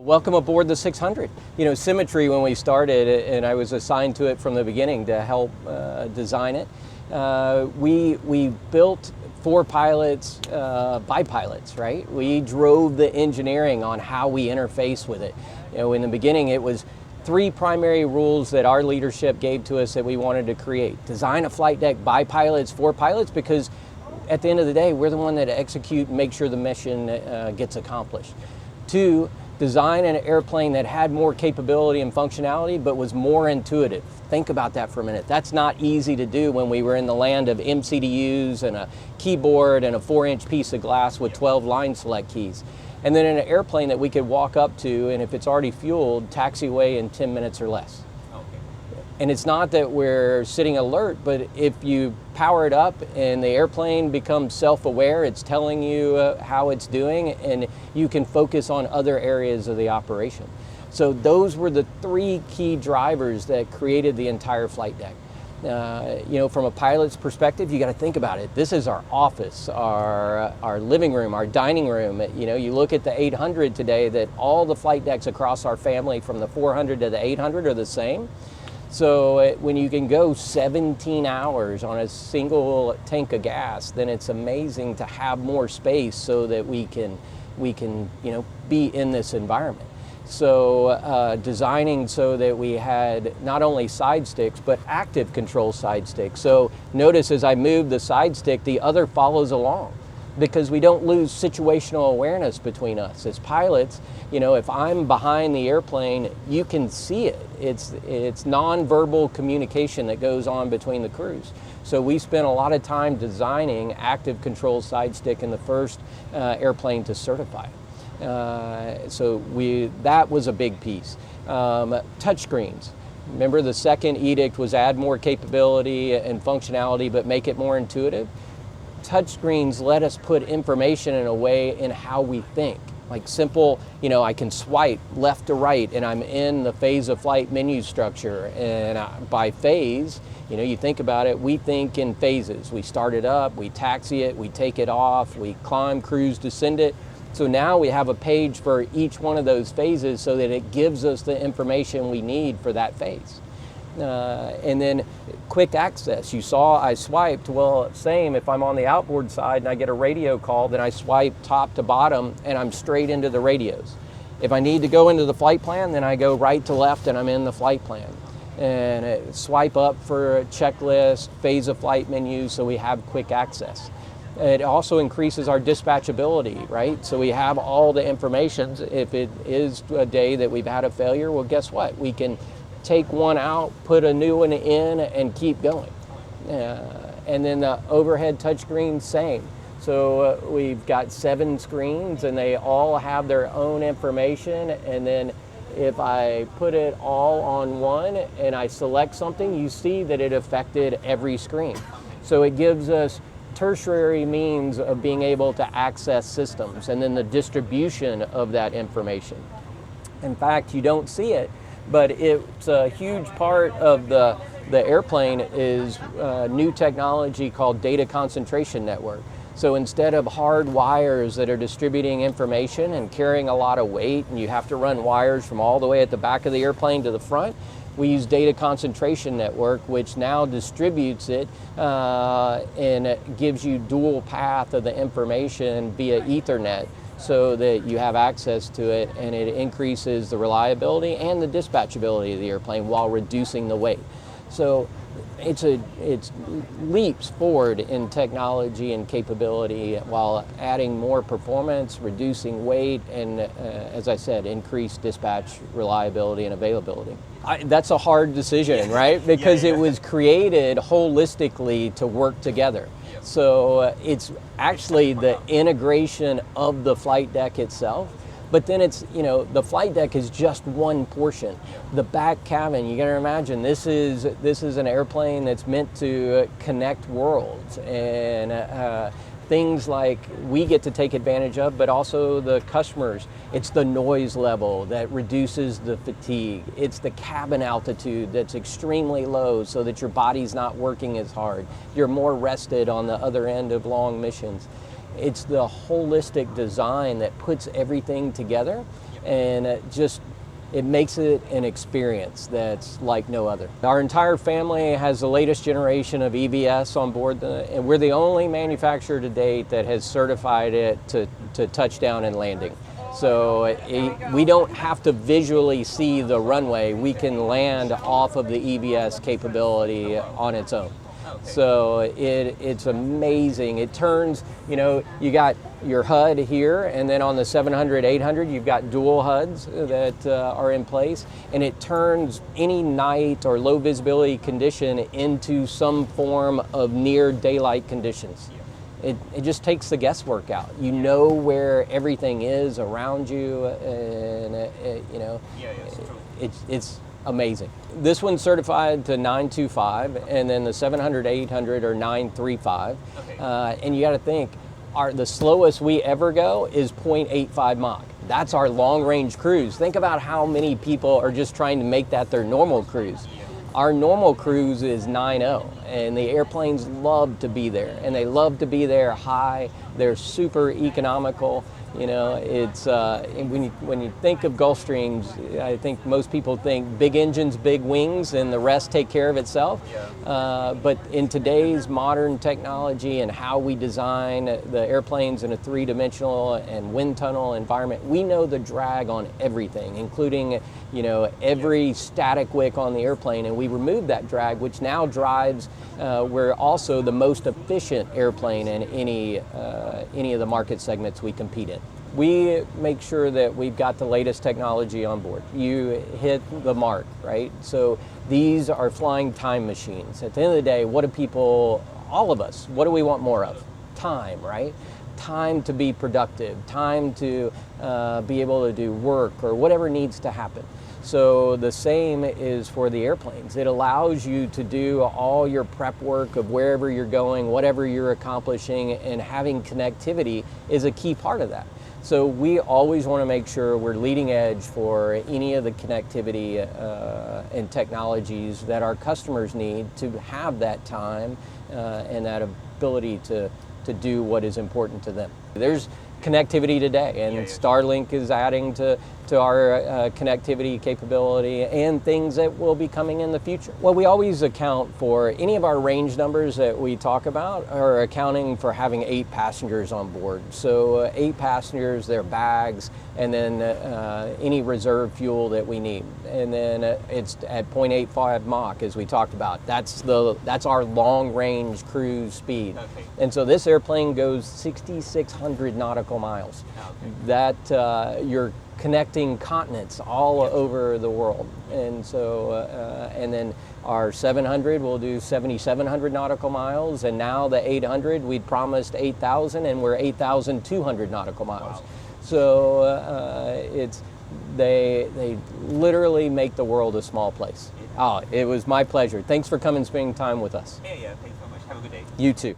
welcome aboard the 600. You know, symmetry when we started, and I was assigned to it from the beginning to help design it. We built for pilots by pilots, right? We drove the engineering on how we interface with it. You know, in the beginning it was 3 primary rules that our leadership gave to us that we wanted to create. Design a flight deck by pilots for pilots, because at the end of the day, we're the one that execute and make sure the mission gets accomplished. 2, design an airplane that had more capability and functionality, but was more intuitive. Think about that for a minute. That's not easy to do when we were in the land of MCDUs and a keyboard and a 4-inch piece of glass with 12 line select keys. And then in an airplane that we could walk up to, and if it's already fueled, taxi away in 10 minutes or less. And it's not that we're sitting alert, but if you power it up and the airplane becomes self-aware, it's telling you how it's doing, and you can focus on other areas of the operation. So those were the 3 key drivers that created the entire flight deck. You know, from a pilot's perspective, you got to think about it. This is our office, our living room, our dining room. You know, you look at the 800 today, that all the flight decks across our family from the 400 to the 800 are the same. So when you can go 17 hours on a single tank of gas, then it's amazing to have more space so that we can you know, be in this environment. So designing so that we had not only side sticks, but active control side sticks. So notice as I move the side stick, the other follows along, because we don't lose situational awareness between us. As pilots, you know, if I'm behind the airplane, you can see it. It's non-verbal communication that goes on between the crews. So we spent a lot of time designing active control side stick in the first airplane to certify. So that was a big piece. Touchscreens. Remember, the second edict was add more capability and functionality, but make it more intuitive. Touchscreens let us put information in a way in how we think. Like simple, you know, I can swipe left to right and I'm in the phase of flight menu structure. And by phase, you know, you think about it, we think in phases. We start it up, we taxi it, we take it off, we climb, cruise, descend it. So now we have a page for each one of those phases so that it gives us the information we need for that phase. And then quick access. You saw I swiped. Well, same if I'm on the outboard side and I get a radio call, then I swipe top to bottom and I'm straight into the radios. If I need to go into the flight plan, then I go right to left and I'm in the flight plan. And swipe up for a checklist, phase of flight menu, so we have quick access. It also increases our dispatchability, right? So we have all the information. If it is a day that we've had a failure, well, guess what? We can take one out, put a new one in, and keep going. And then the overhead touchscreen, same. So we've got 7 screens and they all have their own information. And then if I put it all on one and I select something, you see that it affected every screen. So it gives us tertiary means of being able to access systems, and then the distribution of that information. In fact, you don't see it, but it's a huge part of the airplane is new technology called data concentration network. So instead of hard wires that are distributing information and carrying a lot of weight, and you have to run wires from all the way at the back of the airplane to the front, we use data concentration network, which now distributes it and it gives you dual path of the information via Ethernet, so that you have access to it, and it increases the reliability and the dispatchability of the airplane while reducing the weight. So it's leaps forward in technology and capability while adding more performance, reducing weight, and as I said, increased dispatch reliability and availability. That's a hard decision, right? Because it was created holistically to work together. So it's actually the integration of the flight deck itself, but then it's, you know, the flight deck is just one portion. The back cabin, you gotta imagine, this is an airplane that's meant to connect worlds, and things like we get to take advantage of, but also the customers. It's the noise level that reduces the fatigue. It's the cabin altitude that's extremely low so that your body's not working as hard. You're more rested on the other end of long missions. It's the holistic design that puts everything together and it makes it an experience that's like no other. Our entire family has the latest generation of EVS on board, and we're the only manufacturer to date that has certified it to touchdown and landing. So we don't have to visually see the runway. We can land off of the EVS capability on its own. So it's amazing. It turns, you got your HUD here, and then on the 700, 800, you've got dual HUDs that are in place, and it turns any night or low visibility condition into some form of near daylight conditions. It just takes the guesswork out. You know where everything is around you, and it's amazing. This one's certified to 925, and then the 700, 800 are 935. And you got to think, the slowest we ever go is 0.85 Mach. That's our long-range cruise. Think about how many people are just trying to make that their normal cruise. Our normal cruise is 9.0, and the airplanes love to be there, and they love to be there high. They're super economical. It's when you think of Gulfstreams, I think most people think big engines, big wings, and the rest take care of itself. But in today's modern technology and how we design the airplanes in a three-dimensional and wind tunnel environment, we know the drag on everything, including every static wick on the airplane, and we remove that drag, which now drives. We're also the most efficient airplane in any of the market segments we compete in. We make sure that we've got the latest technology on board. You hit the mark, right? So these are flying time machines. At the end of the day, what do people, all of us, what do we want more of? Time, right? Time to be productive, time to be able to do work or whatever needs to happen. So the same is for the airplanes. It allows you to do all your prep work of wherever you're going, whatever you're accomplishing, and having connectivity is a key part of that. So we always want to make sure we're leading edge for any of the connectivity and technologies that our customers need to have that time and that ability to do what is important to them. There's connectivity today, and Starlink is adding to our connectivity capability and things that will be coming in the future. Well, we always account for any of our range numbers that we talk about are accounting for having 8 passengers on board. So 8 passengers, their bags, and then any reserve fuel that we need. And then it's at 0.85 Mach, as we talked about. That's our long-range cruise speed. Okay. And so this airplane goes 6,600 nautical miles. Okay. That you're connecting continents all over the world. And so, and then our 700 will do 7,700 nautical miles, and now the 800, we'd promised 8,000, and we're 8,200 nautical miles. Wow. So they literally make the world a small place. Oh, it was my pleasure. Thanks for coming and spending time with us. Yeah, thanks so much. Have a good day. You too.